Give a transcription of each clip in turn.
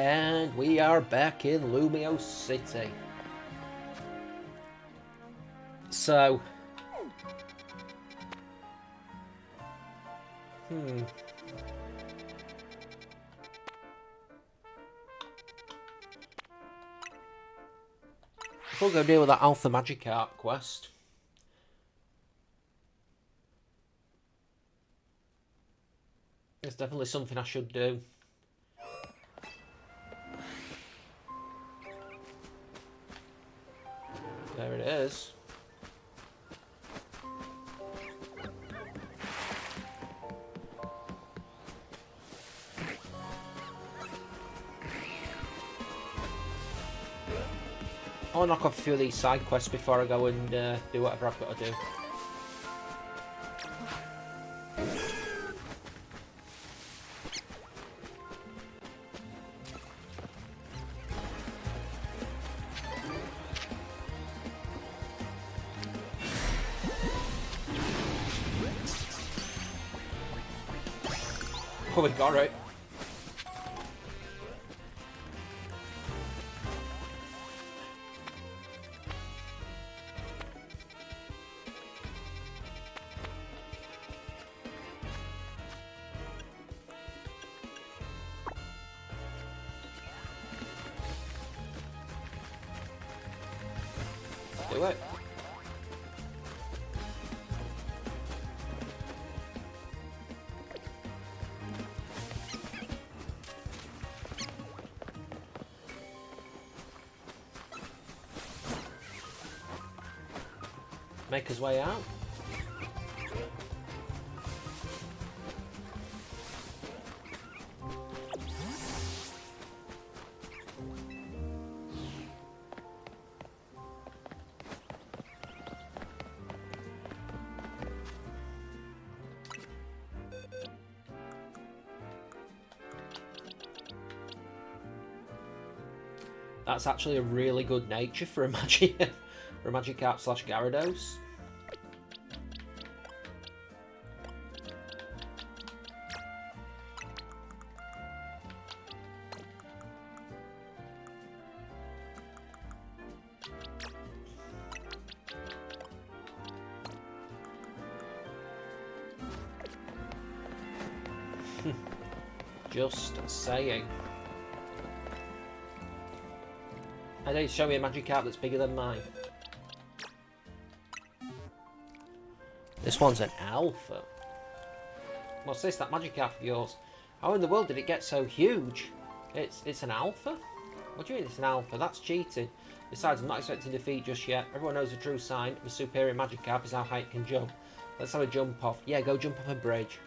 And we are back in Lumio City. So... We'll go deal with that Alpha Magikarp quest. It's definitely something I should do. There it is. I'll knock off a few of these side quests before I go and do whatever I've got to do. Oh, we got it. Do it. Make his way out. That's actually a really good nature for a Magikarp / Gyarados. Just saying. I need to show me a Magikarp that's bigger than mine. This one's an alpha. What's this? That Magikarp of yours? How in the world did it get so huge? It's an alpha? What do you mean it's an alpha? That's cheating. Besides, I'm not expecting defeat just yet. Everyone knows the true sign of a superior Magikarp is how high it can jump. Let's have a jump off. Yeah, go jump off a bridge.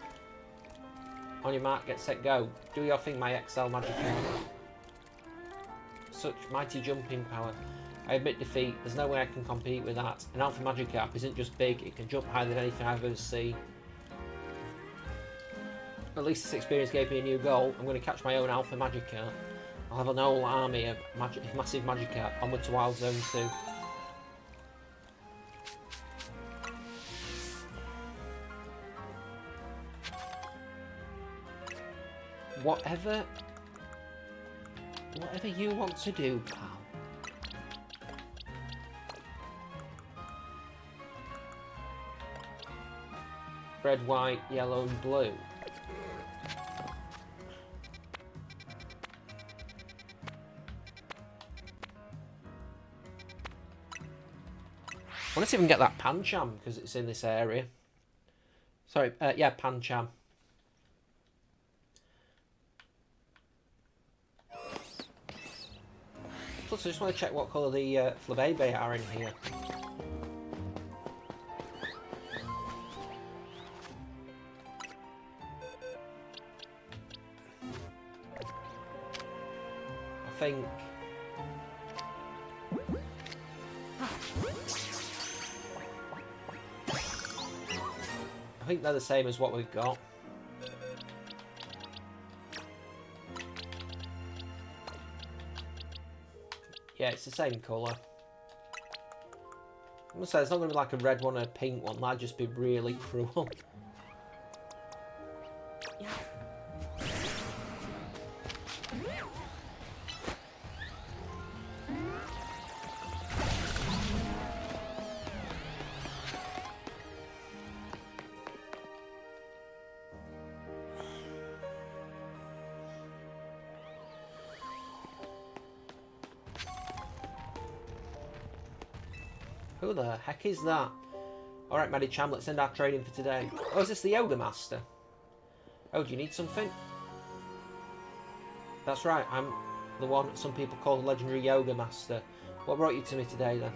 On your mark, get set, go. Do your thing, my XL Magikarp. Such mighty jumping power. I admit defeat. There's no way I can compete with that. An Alpha Magikarp isn't just big, it can jump higher than anything I've ever seen. At least this experience gave me a new goal. I'm going to catch my own Alpha Magikarp. I'll have an whole army of massive Magikarp. Onward to Wild Zone 2. Whatever you want to do, pal. Red, white, yellow and blue. I want to see if we can get that Pancham because it's in this area. Sorry, yeah, Pancham. Plus, I just want to check what colour the Flabébé are in here. I think they're the same as what we've got. Yeah, it's the same colour. I must say, it's not going to be like a red one or a pink one. That'd just be really cruel. Who the heck is that? Alright, Maddie-chan, let's end our training for today. Oh, is this the yoga master? Oh, do you need something? That's right, I'm the one some people call the legendary yoga master. What brought you to me today, then?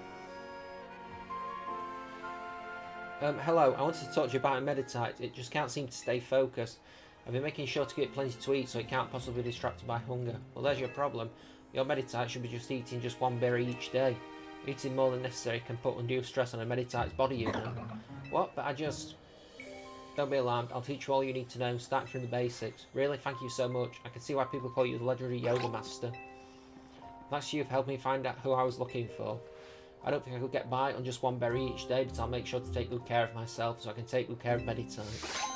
Hello, I wanted to talk to you about a meditite. It just can't seem to stay focused. I've been making sure to give it plenty to eat so it can't possibly be distracted by hunger. Well, there's your problem. Your meditite should be just eating just one berry each day. Eating more than necessary can put undue stress on a meditite's body, you know. What? But I just... Don't be alarmed. I'll teach you all you need to know, starting from the basics. Really, thank you so much. I can see why people call you the legendary yoga master. Thanks to you for helping me find out who I was looking for. I don't think I could get by on just one berry each day, but I'll make sure to take good care of myself so I can take good care of meditite.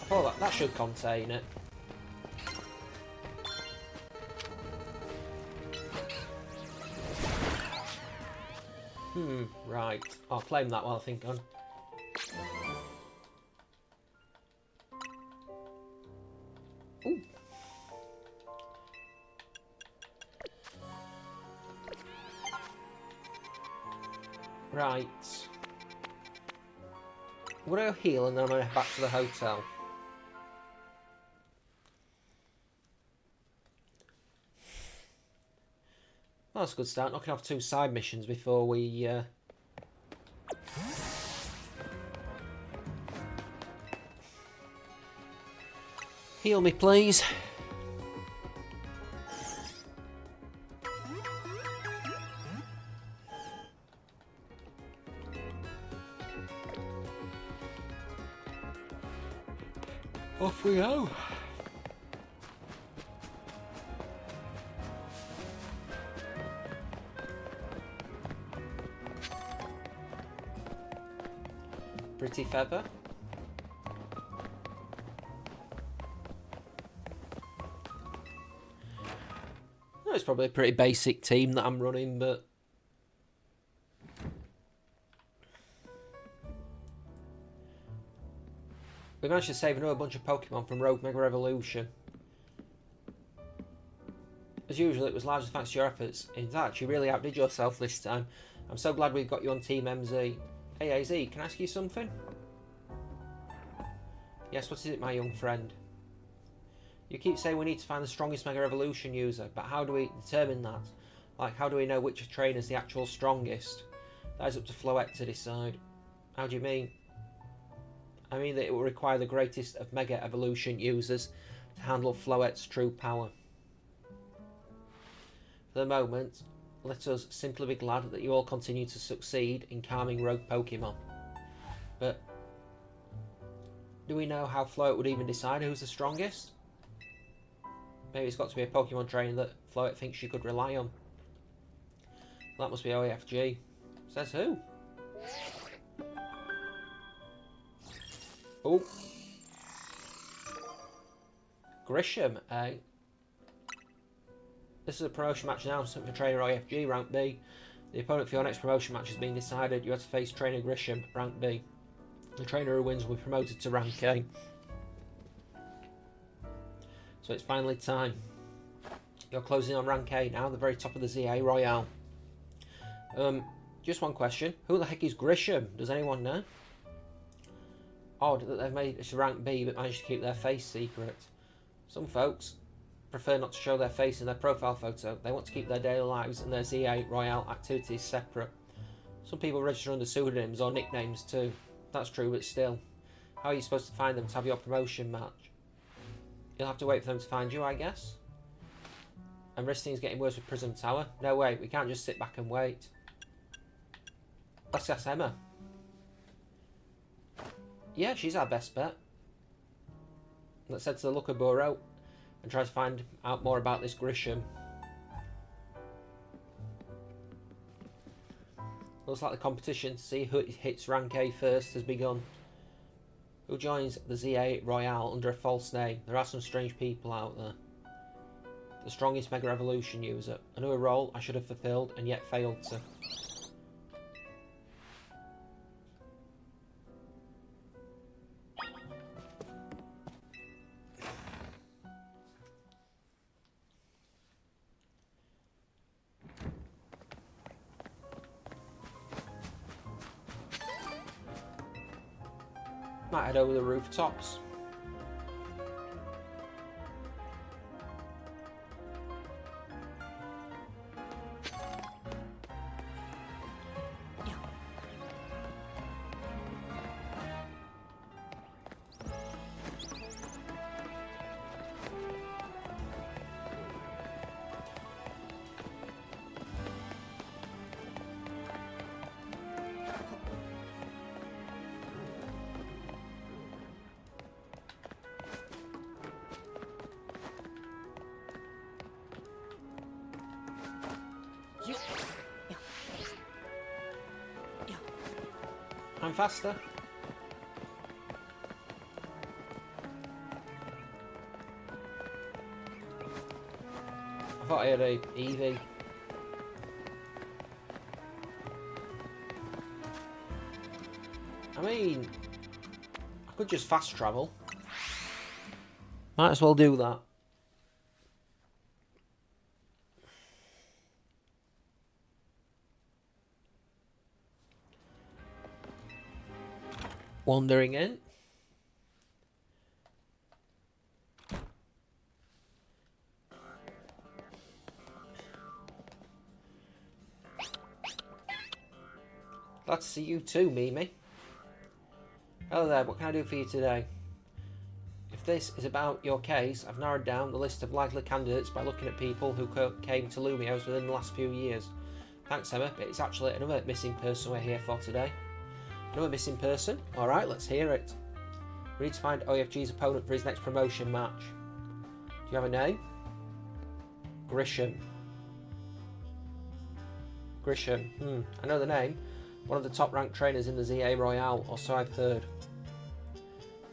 Oh, that should contain it. Right. I'll claim that while I think on. Ooh. Right. I'm gonna go heal and then I'm gonna head back to the hotel. Well, that's a good start. Knocking off 2 side missions before we... Heal me, please. Off we go. Pretty feather. No, it's probably a pretty basic team that I'm running, but we managed to save another bunch of Pokemon from Rogue Mega Evolution. As usual, it was largely thanks to your efforts. In fact, you really outdid yourself this time. I'm so glad we've got you on Team MZ. Hey AZ, can I ask you something? Yes, what is it, my young friend? You keep saying we need to find the strongest Mega Evolution user, but how do we determine that? Like, how do we know which trainer is the actual strongest? That is up to Floette to decide. How do you mean? I mean that it will require the greatest of Mega Evolution users to handle Floette's true power. For the moment, let us simply be glad that you all continue to succeed in calming rogue Pokemon. But do we know how Floette would even decide who's the strongest? Maybe it's got to be a Pokemon trainer that Floette thinks she could rely on. That must be OAFG. Says who? Oh. Grisham, eh? This is a promotion match announcement for Trainer OFG, Rank B. The opponent for your next promotion match has been decided. You have to face Trainer Grisham, Rank B. The trainer who wins will be promoted to Rank A. So it's finally time. You're closing on Rank A now, the very top of the ZA Royale. Just one question. Who the heck is Grisham? Does anyone know? Odd that they've made it to Rank B but managed to keep their face secret. Some folks prefer not to show their face in their profile photo. They want to keep their daily lives and their ZA Royale activities separate. Some people register under pseudonyms or nicknames too. That's true, but still. How are you supposed to find them to have your promotion match? You'll have to wait for them to find you, I guess? And this thing's getting worse with Prism Tower. No way, we can't just sit back and wait. Let's ask Emma. Yeah, she's our best bet. Let's head to the Looker Burrow and try to find out more about this Grisham. Looks like the competition to see who hits rank A first has begun. Who joins the ZA Royale under a false name? There are some strange people out there. The strongest Mega Evolution user. I knew a role I should have fulfilled and yet failed to. Might head over the rooftops. I'm faster. I thought I had a Eevee. I mean, I could just fast travel. Might as well do that. Wandering in. Glad to see you too, Mimi. Hello there, what can I do for you today? If this is about your case, I've narrowed down the list of likely candidates by looking at people who came to Lumios within the last few years. Thanks, Emma, but it's actually another missing person we're here for today. Another missing person? Alright, let's hear it. We need to find OFG's opponent for his next promotion match. Do you have a name? Grisham. Grisham. I know the name. One of the top ranked trainers in the ZA Royale, or so I've heard.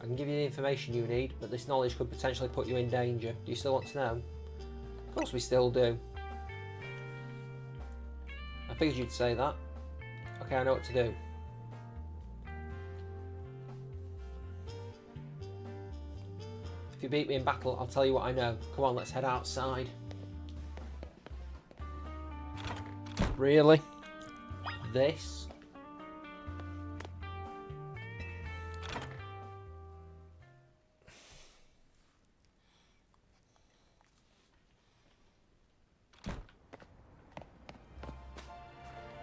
I can give you the information you need, but this knowledge could potentially put you in danger. Do you still want to know? Of course we still do. I figured you'd say that. Okay, I know what to do. If you beat me in battle, I'll tell you what I know. Come on, let's head outside. Really? This?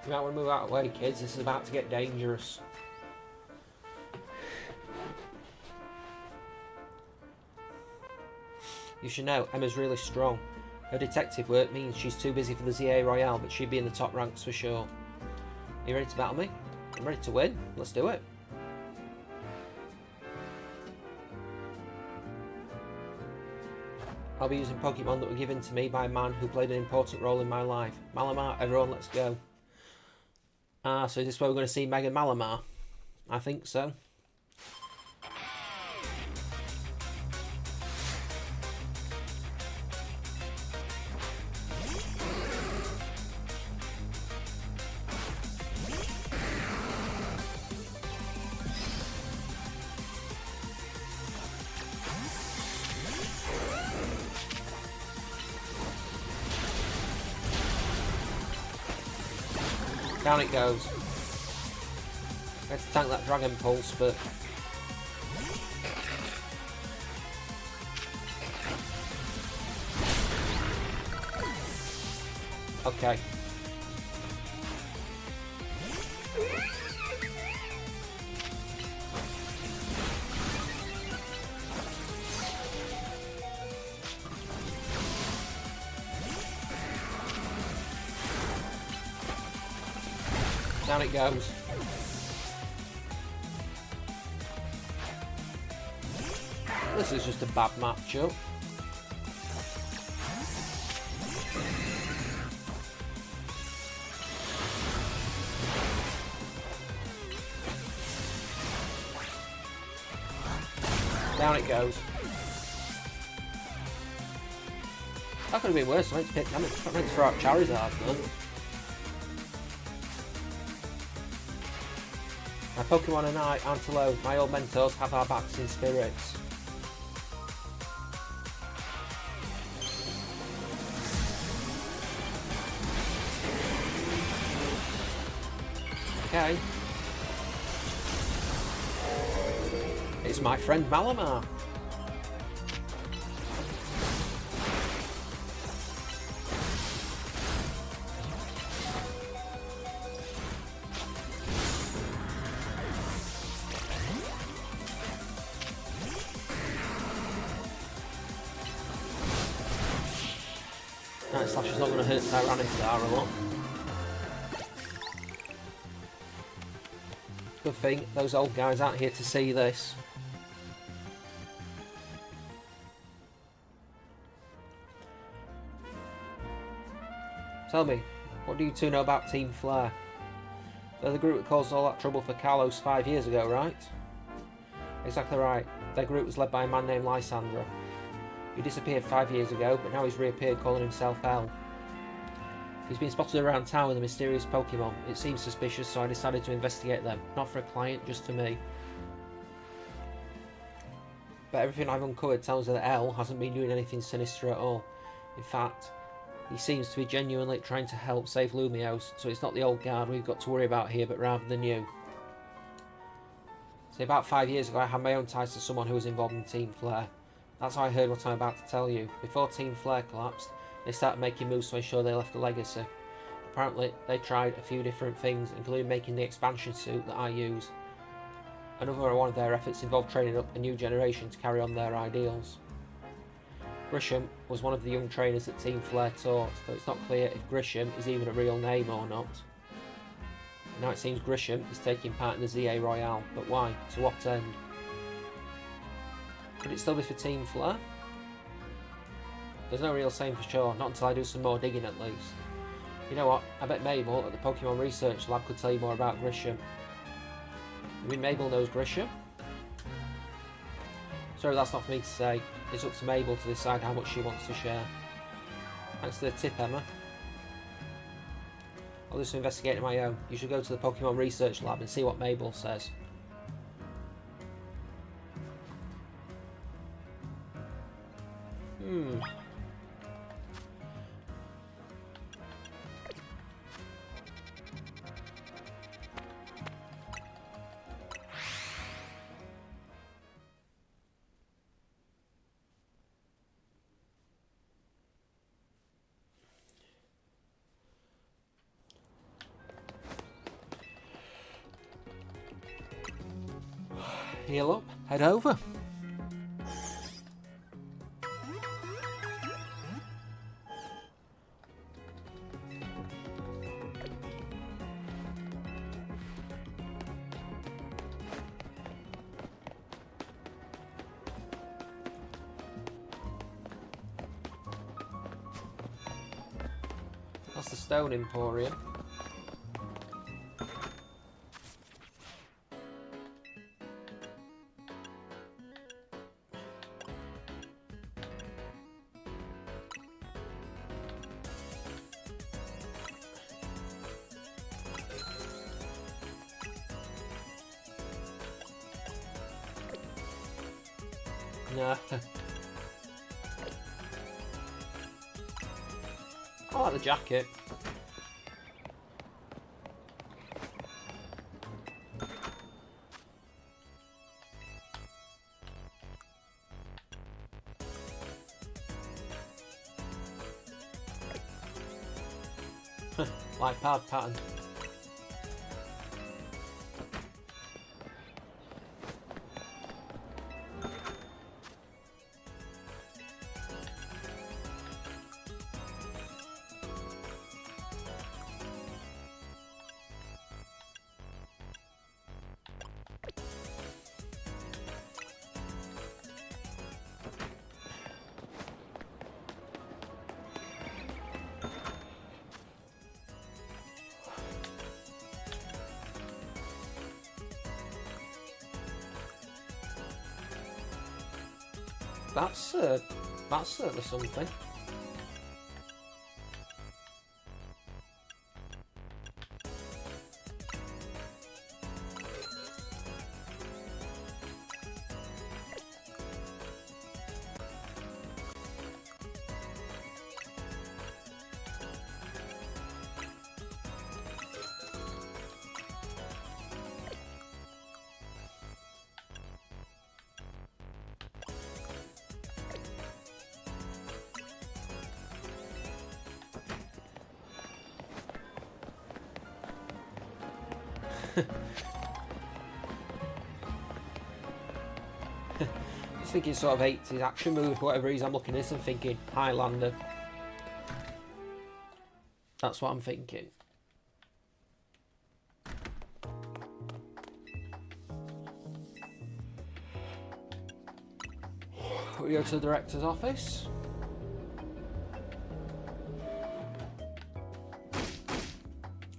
You might want to move out of the way, kids. This is about to get dangerous. You should know, Emma's really strong. Her detective work means she's too busy for the ZA Royale, but she'd be in the top ranks for sure. Are you ready to battle me? I'm ready to win. Let's do it. I'll be using Pokemon that were given to me by a man who played an important role in my life. Malamar, everyone, let's go. Ah, so is this where we're going to see Mega Malamar? I think so. Down it goes. Let's tank that Dragon Pulse, but... okay. Down it goes. This is just a bad matchup. Down it goes. That could have been worse. I meant to pick. I meant to throw out Charizard though. My Pokemon and I aren't alone. My old mentors have our backs in spirits. Okay. It's my friend Malamar. Night Slash is not going to hurt Tyranitar a lot. Good thing those old guys aren't here to see this. Tell me, what do you two know about Team Flare? They're the group that caused all that trouble for Carlos 5 years ago, right? Exactly right. Their group was led by a man named Lysandra. He disappeared 5 years ago, but now he's reappeared calling himself L. He's been spotted around town with a mysterious Pokémon. It seems suspicious, so I decided to investigate them. Not for a client, just for me. But everything I've uncovered tells me that L hasn't been doing anything sinister at all. In fact, he seems to be genuinely trying to help save Lumiose, so it's not the old guard we've got to worry about here, but rather the new. See, about 5 years ago I had my own ties to someone who was involved in Team Flare. That's how I heard what I'm about to tell you. Before Team Flare collapsed, they started making moves to ensure they left a legacy. Apparently, they tried a few different things, including making the expansion suit that I use. Another one of their efforts involved training up a new generation to carry on their ideals. Grisham was one of the young trainers that Team Flare taught, though it's not clear if Grisham is even a real name or not. Now it seems Grisham is taking part in the ZA Royale, but why? To what end? Could it still be for Team Flare? There's no real saying for sure, not until I do some more digging at least. You know what, I bet Mabel at the Pokemon Research Lab could tell you more about Grisham. You mean Mabel knows Grisham? Sorry, that's not for me to say. It's up to Mabel to decide how much she wants to share. Thanks for the tip, Emma. I'll do some investigating of my own. You should go to the Pokemon Research Lab and see what Mabel says. Heal up, head over. That's the Stone Emporium. Nah. I like the jacket. Like pad pattern. That's certainly something. Just thinking sort of 80s action movie for whatever reason. I'm looking at this and thinking Highlander. That's what I'm thinking. We go to the director's office.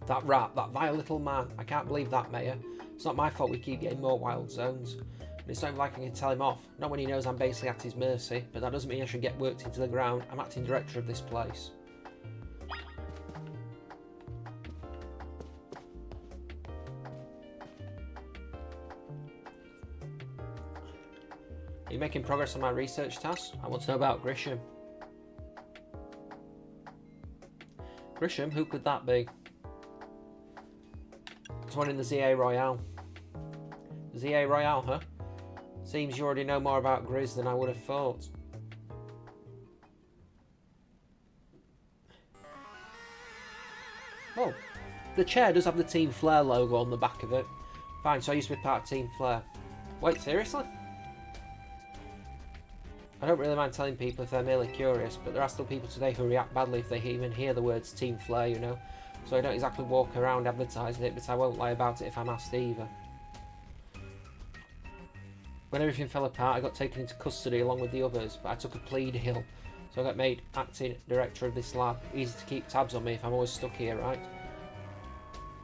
That rat, that vile little man. I can't believe that, Mayor. It's not my fault we keep getting more wild zones. And it's not even like I can tell him off. Not when he knows I'm basically at his mercy, but that doesn't mean I should get worked into the ground. I'm acting director of this place. Are you making progress on my research task? I want to know about Grisham. Grisham? Who could that be? There's one in the ZA Royale. ZA Royale, huh? Seems you already know more about Grizz than I would have thought. Oh, the chair does have the Team Flare logo on the back of it. Fine, so I used to be part of Team Flare. Wait, seriously? I don't really mind telling people if they're merely curious, but there are still people today who react badly if they even hear the words Team Flare, you know. So I don't exactly walk around advertising it, but I won't lie about it if I'm asked either. When everything fell apart, I got taken into custody along with the others, but I took a plea deal, so I got made acting director of this lab. Easy to keep tabs on me if I'm always stuck here, right?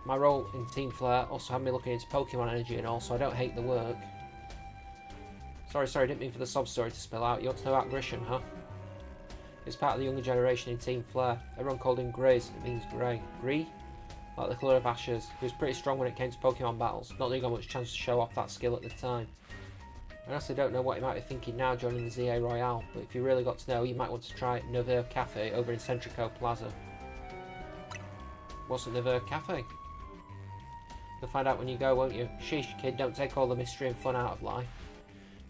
My role in Team Flare also had me looking into Pokémon energy and all, so I don't hate the work. Sorry, didn't mean for the sob story to spill out. You want to know about Grisham, huh? He's part of the younger generation in Team Flare. Everyone called him Grizz. It means grey. Grey? Like the colour of ashes. He was pretty strong when it came to Pokemon battles. Not that he got much chance to show off that skill at the time. I honestly don't know what he might be thinking now joining the ZA Royale, but if you really got to know, you might want to try Nevers Cafe over in Centrico Plaza. What's at Nevers Cafe? You'll find out when you go, won't you? Sheesh, kid, don't take all the mystery and fun out of life.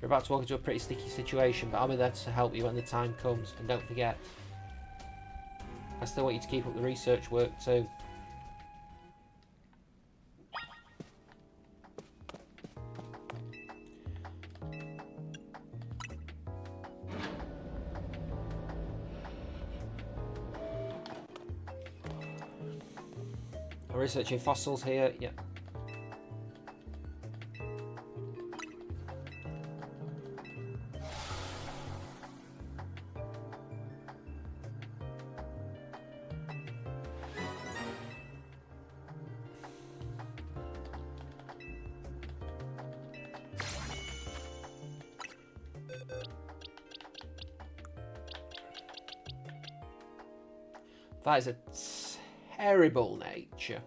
You're about to walk into a pretty sticky situation, but I'll be there to help you when the time comes. And don't forget, I still want you to keep up the research work too. I'm researching fossils here, yeah. That is a terrible nature.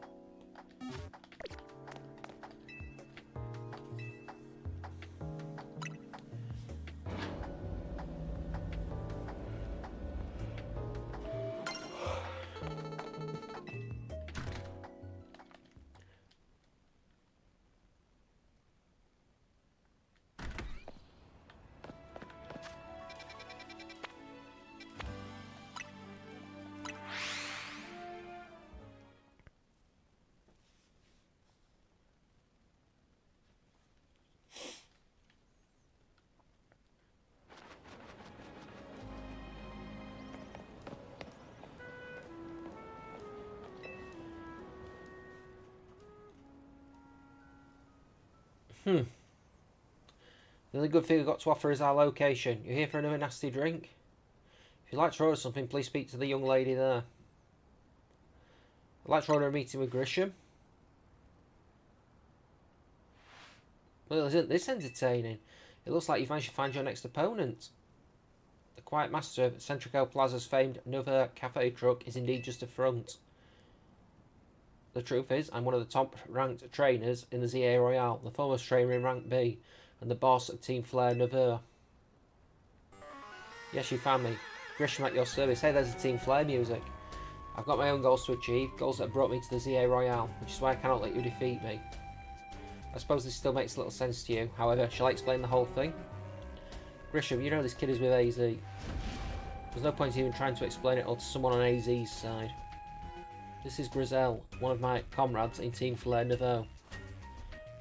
The only good thing we've got to offer is our location. You here for another nasty drink? If you'd like to order something, please speak to the young lady there. I'd like to order a meeting with Grisham. Well, isn't this entertaining? It looks like you've managed to find your next opponent. The quiet master of Centrico Plaza's famed Nouveau Cafe truck is indeed just a front. The truth is, I'm one of the top-ranked trainers in the ZA Royale, the foremost trainer in Rank B, and the boss of Team Flare Nouveau. Yes, you found me. Grisham at your service. Hey, there's the Team Flare music. I've got my own goals to achieve, goals that have brought me to the ZA Royale, which is why I cannot let you defeat me. I suppose this still makes little sense to you, however, shall I explain the whole thing? Grisham, you know this kid is with AZ. There's no point even trying to explain it all to someone on AZ's side. This is Grizel, one of my comrades in Team Flare Nouveau.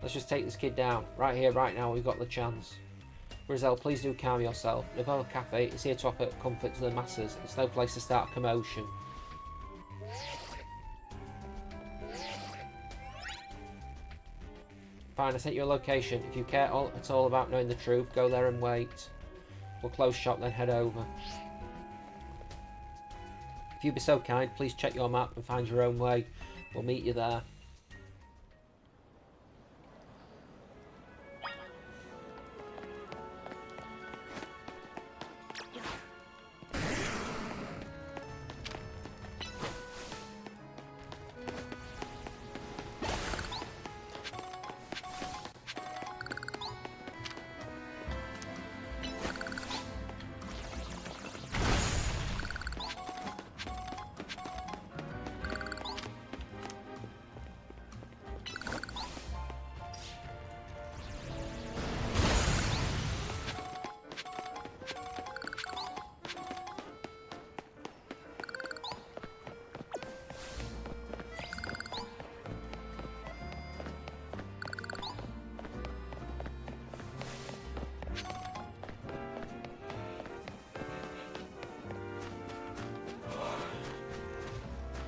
Let's just take this kid down. Right here, right now, we've got the chance. Grizel, please do calm yourself. Nouveau Cafe is here to offer comfort to the masses. It's no place to start a commotion. Fine, I sent you a location. If you care at all about knowing the truth, go there and wait. We'll close shop, then head over. If you'd be so kind, please check your map and find your own way. We'll meet you there.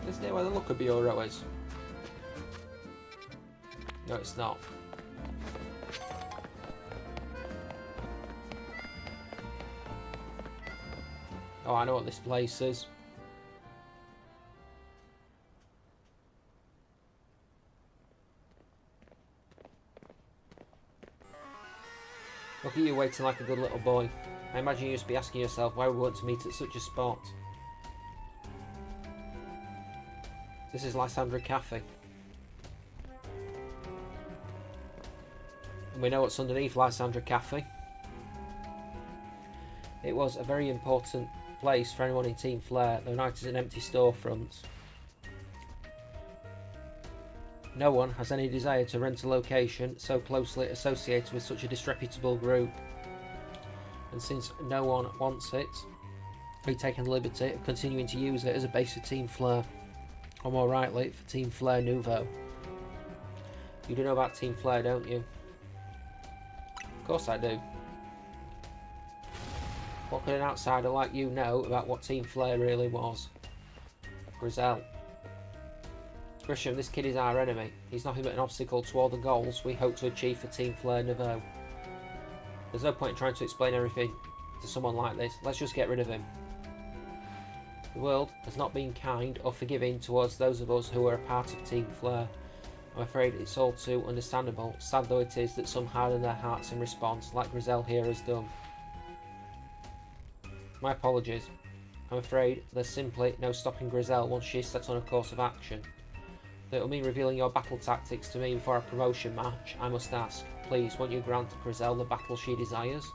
Is near where the Looker Bureau is? No, it's not. Oh, I know what this place is. Look at you waiting like a good little boy. I imagine you used to be asking yourself why we want to meet at such a spot. This is Lysandra Cafe. And we know what's underneath Lysandra Cafe. It was a very important place for anyone in Team Flare, though now it is an empty storefront. No one has any desire to rent a location so closely associated with such a disreputable group. And since no one wants it, we've taken the liberty of continuing to use it as a base for Team Flare. Or more rightly, for Team Flare Nouveau. You do know about Team Flare, don't you? Of course I do. What could an outsider like you know about what Team Flare really was? Grizel. Grisham, this kid is our enemy. He's nothing but an obstacle to all the goals we hope to achieve for Team Flare Nouveau. There's no point in trying to explain everything to someone like this. Let's just get rid of him. The world has not been kind or forgiving towards those of us who are a part of Team Flare. I'm afraid it's all too understandable, sad though it is that some harden their hearts in response, like Grizel here has done. My apologies. I'm afraid there's simply no stopping Grizel once she's set on a course of action. Though it will mean revealing your battle tactics to me before a promotion match, I must ask, please, won't you grant Grizel the battle she desires?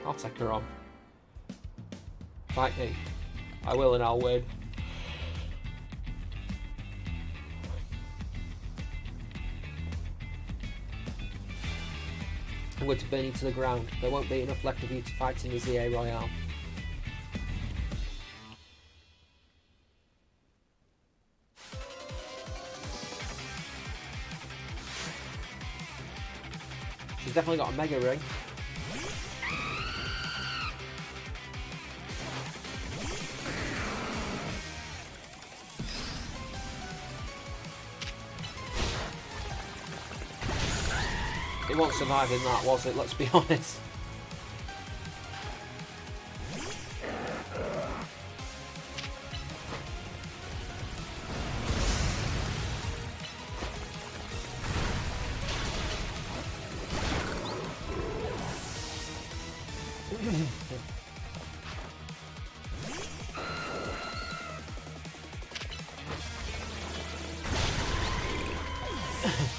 I'll take her on. Fight me. I will and I'll win. I'm going to burn you to the ground. There won't be enough left of you to fight in the ZA Royale. She's definitely got a mega ring. It wasn't surviving that, was it? Let's be honest.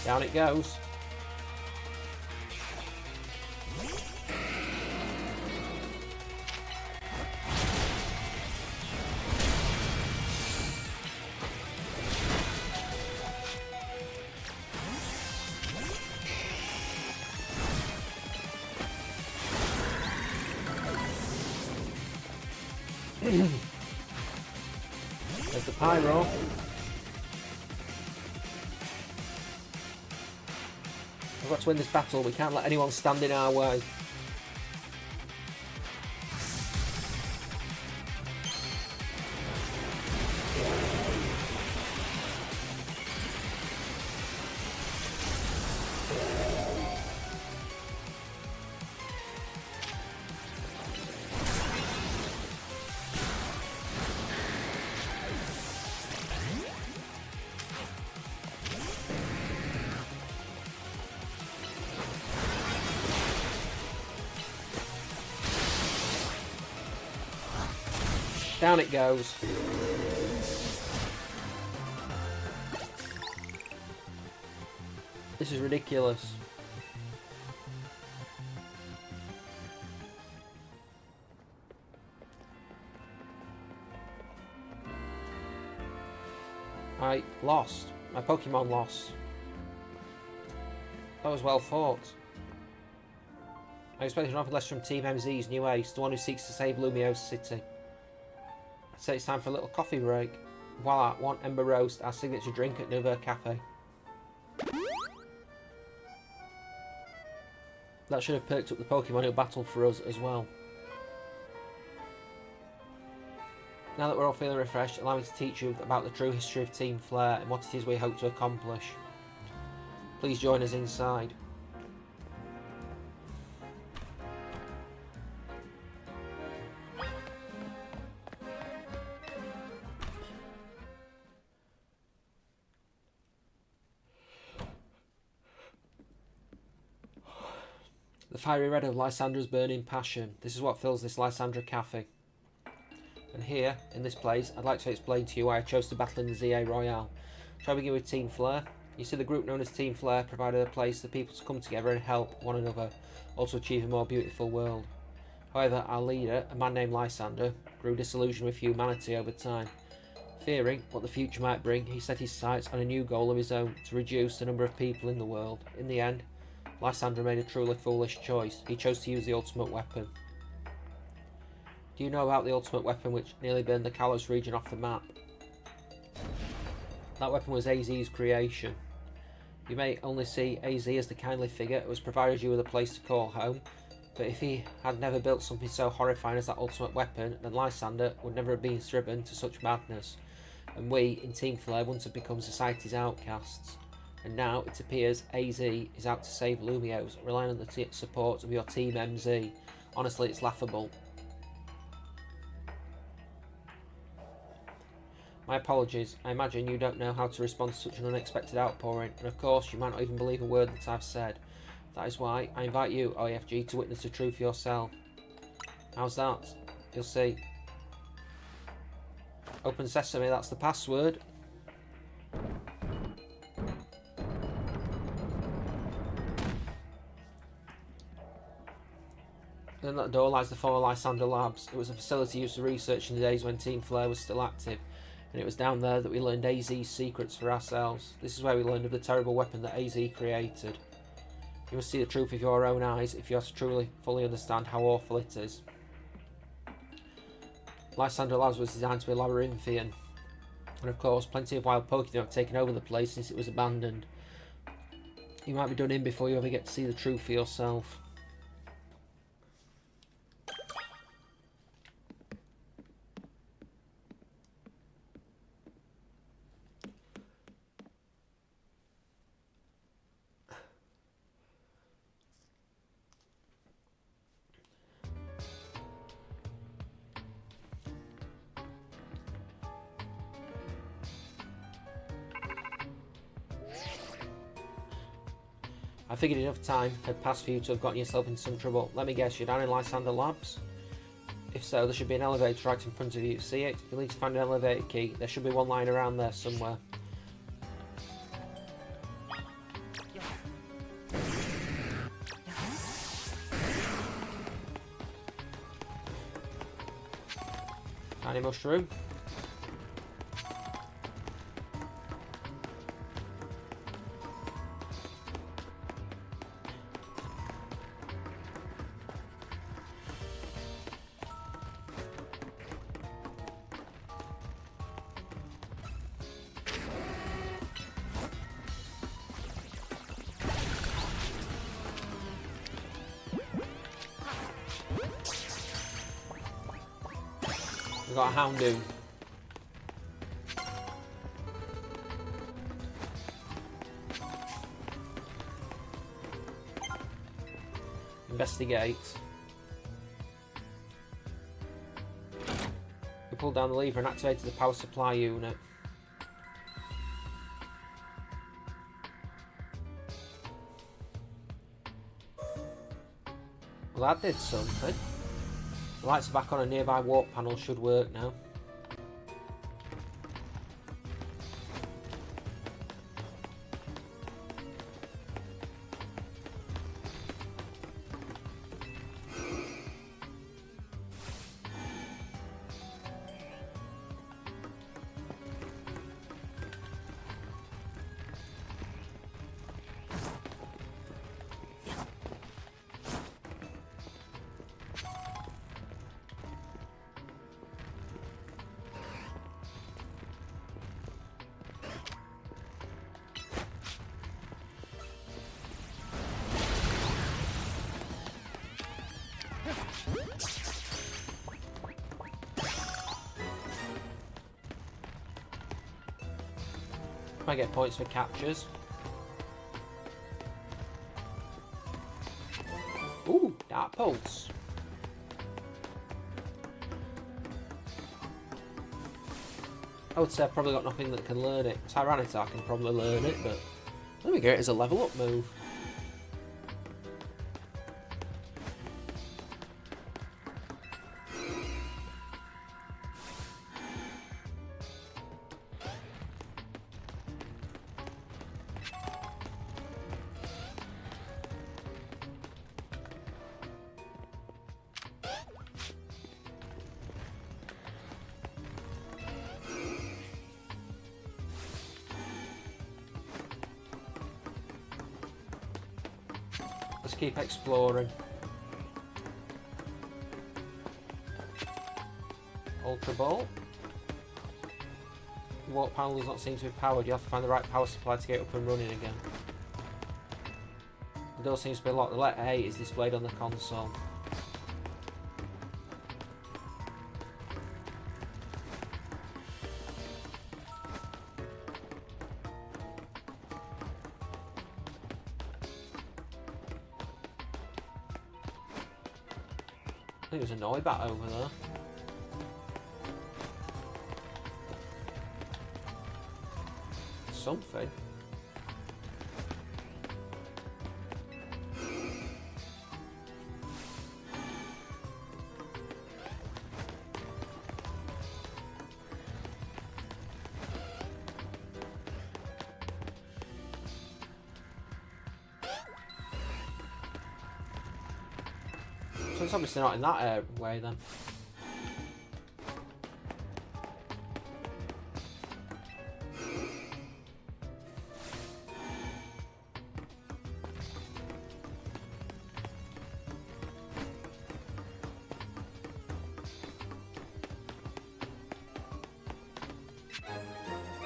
Down it goes. There's the pyro. We've got to win this battle. We can't let anyone stand in our way. Down it goes. This is ridiculous. I lost. My Pokemon lost. That was well fought. I expected nothing less from Team MZ's new ace, the one who seeks to save Lumio's city. So it's time for a little coffee break. Voila, one Ember Roast, our signature drink at Nouveau Cafe. That should have perked up the Pokemon who battled for us as well. Now that we're all feeling refreshed, allow me to teach you about the true history of Team Flare and what it is we hope to accomplish. Please join us inside. The fiery red of Lysandra's burning passion. This is what fills this Lysandra Cafe. And here, in this place, I'd like to explain to you why I chose to battle in the ZA Royale. Shall we begin with Team Flare? You see, the group known as Team Flare provided a place for people to come together and help one another, also achieve a more beautiful world. However, our leader, a man named Lysander, grew disillusioned with humanity over time. Fearing what the future might bring, he set his sights on a new goal of his own, to reduce the number of people in the world. In the end, Lysander made a truly foolish choice. He chose to use the ultimate weapon. Do you know about the ultimate weapon which nearly burned the Kalos region off the map? That weapon was AZ's creation. You may only see AZ as the kindly figure who has provided you with a place to call home, but if he had never built something so horrifying as that ultimate weapon, then Lysander would never have been driven to such madness, and we, in Team Flare, wouldn't have become society's outcasts. And now it appears AZ is out to save Lumios, relying on the support of your Team MZ. Honestly, it's laughable. My apologies, I imagine you don't know how to respond to such an unexpected outpouring, and of course you might not even believe a word that I've said. That is why I invite you, OEFG, to witness the truth yourself. How's that? You'll see. Open Sesame, that's the password. Within that door lies the former Lysander Labs. It was a facility used for research in the days when Team Flare was still active, and it was down there that we learned AZ's secrets for ourselves. This is where we learned of the terrible weapon that AZ created. You must see the truth with your own eyes if you are to truly, fully understand how awful it is. Lysander Labs was designed to be labyrinthian, and of course plenty of wild Pokemon have taken over the place since it was abandoned. You might be done in before you ever get to see the truth for yourself. I figured enough time had passed for you to have gotten yourself into some trouble. Let me guess, you're down in Lysander Labs? If so, there should be an elevator right in front of you. See it? You'll need to find an elevator key. There should be one lying around there somewhere. mushroom. We've got a Houndoom. Investigate. We pulled down the lever and activated the power supply unit. Well, that did something. The lights are back on, a nearby warp panel should work now. Might get points for captures. Ooh, Dark Pulse. I would say I've probably got nothing that can learn it. Tyranitar can probably learn it, but let me get it as a level up move. Let's keep exploring. Ultra Ball. The warp panel does not seem to be powered. You have to find the right power supply to get up and running again. The door seems to be locked. The letter A is displayed on the console. I think there's a Noibat over there. Something. So it's obviously not in that way then.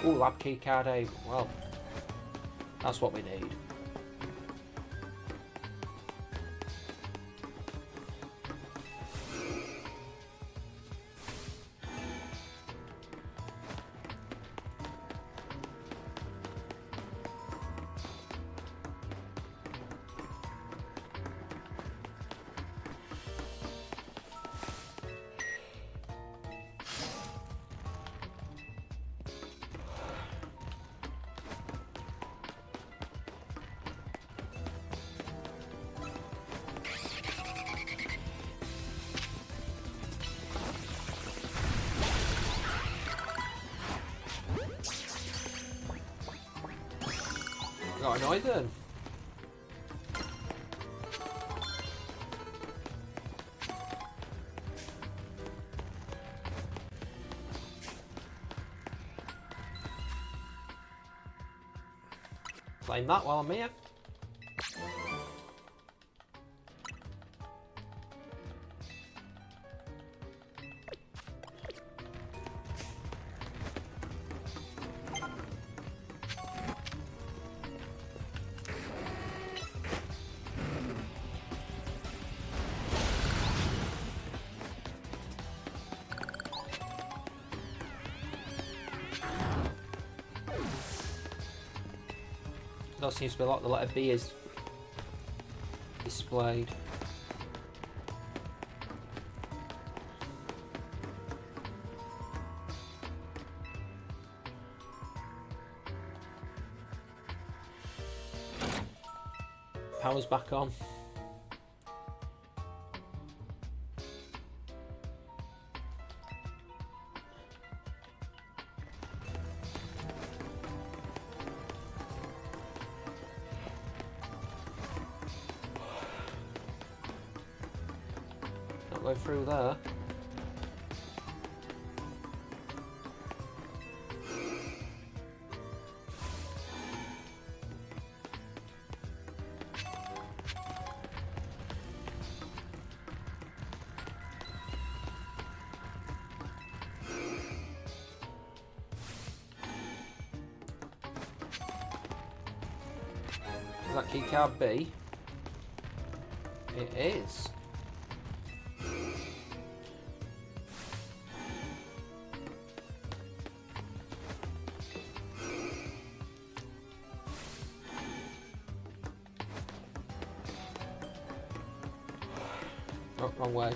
Ooh, lab key card A. Well, that's what we need. Got annoyed then. Claim that while I'm here. There seems to be a lot. The letter B is displayed. Power's back on. Not go through there. Is that keycard B? It is. Oh, wrong way.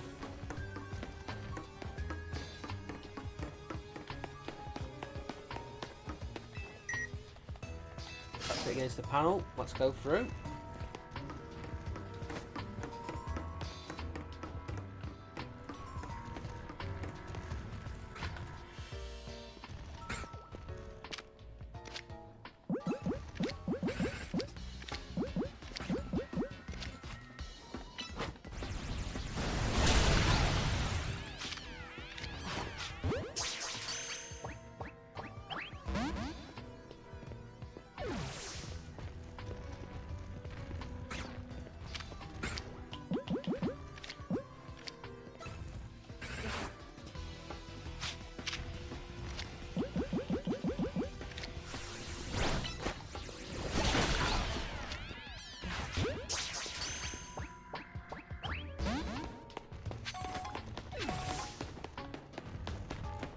That's it against the panel. Let's go through.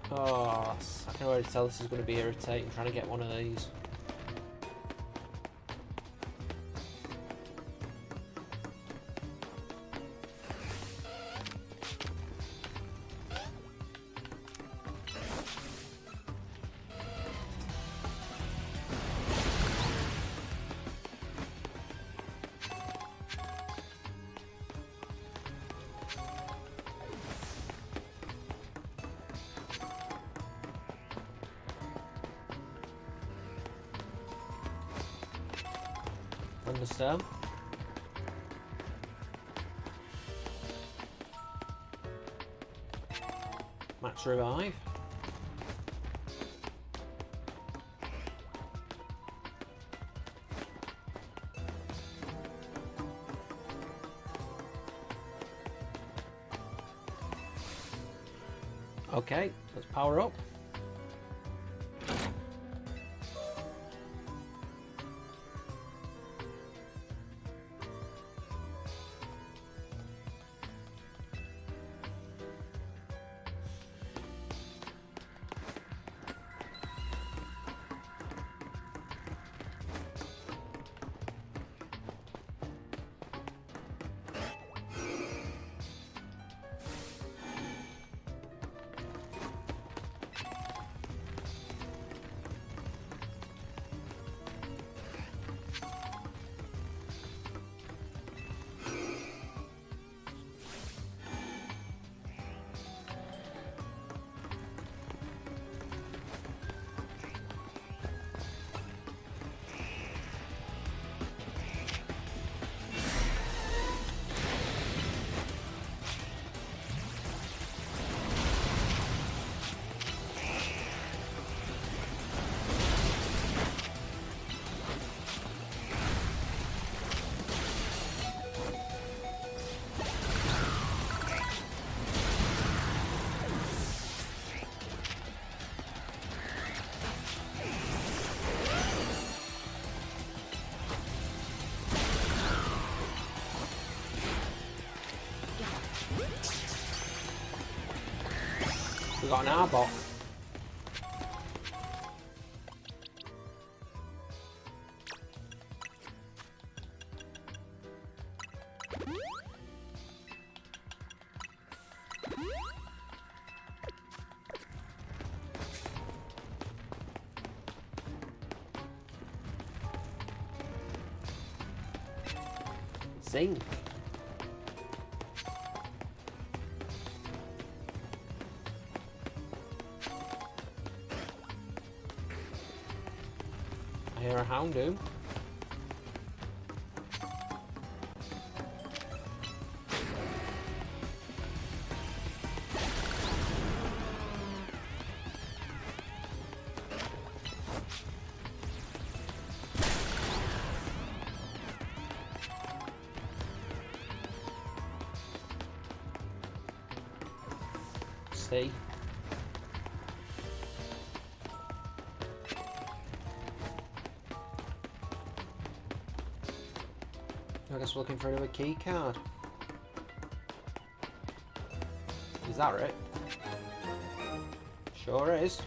Oh, I can already tell this is going to be irritating trying to get one of these. Understand? Max revive. Okay, let's power up. We got an Arbok. Zinc. I hear a Houndoom. See. I guess we're looking for another key card. Is that right? Sure is.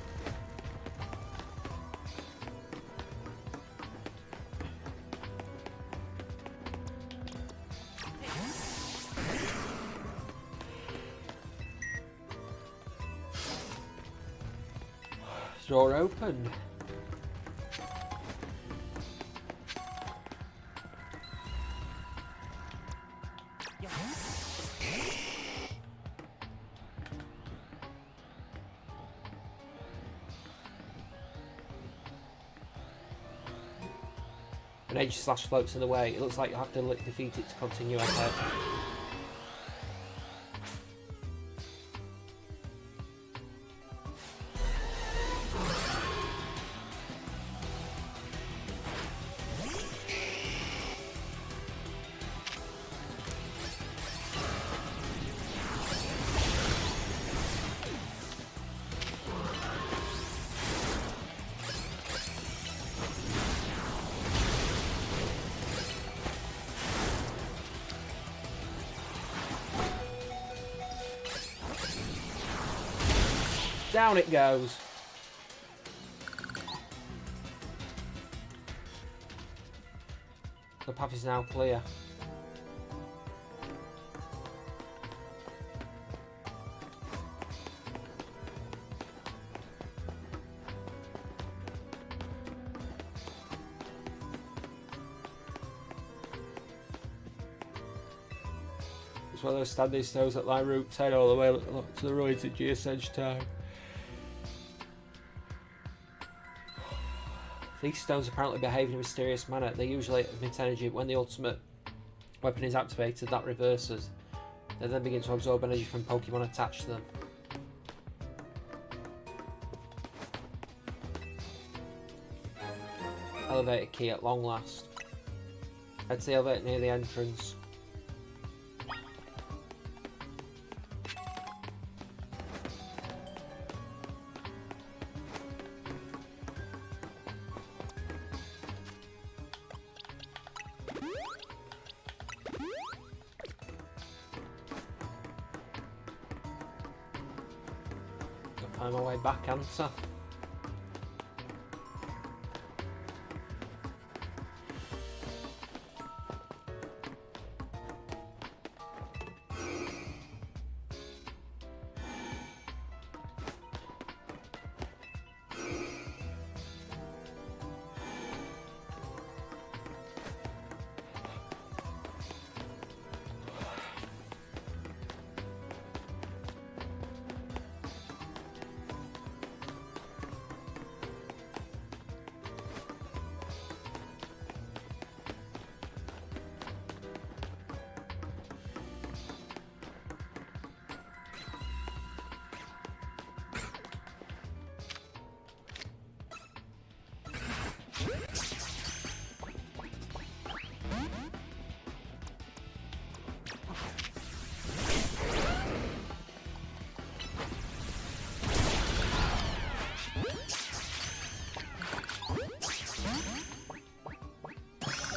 Door open. An edge slash floats in the way. It looks like you have to defeat it to continue ahead. Down it goes. The path is now clear. It's one of those standing stones that lie roadside all the way to the ruins at Geosedge Town. These stones apparently behave in a mysterious manner. They usually emit energy. When the ultimate weapon is activated, that reverses. They then begin to absorb energy from Pokemon attached to them. Elevator key at long last. Head to the elevator near the entrance. Find my way back, answer.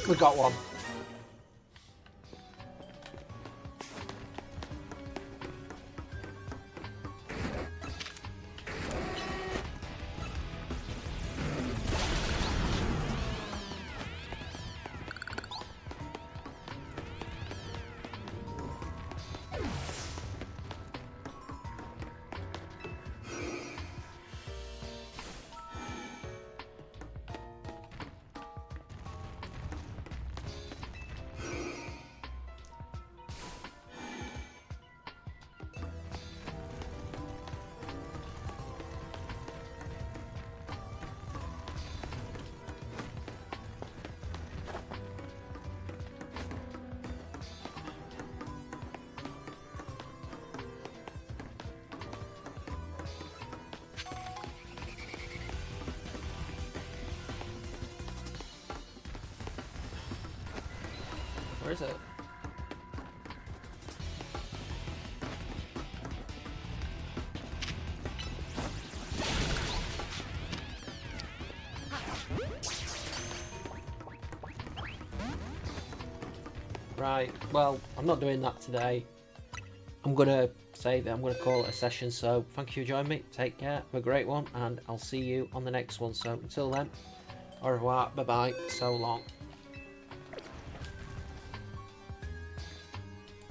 We got one. is it? Right, well, I'm not doing that today. I'm going to save it. I'm going to call it a session. So thank you for joining me. Take care. Have a great one. And I'll see you on the next one. So until then, au revoir. Bye-bye. So long.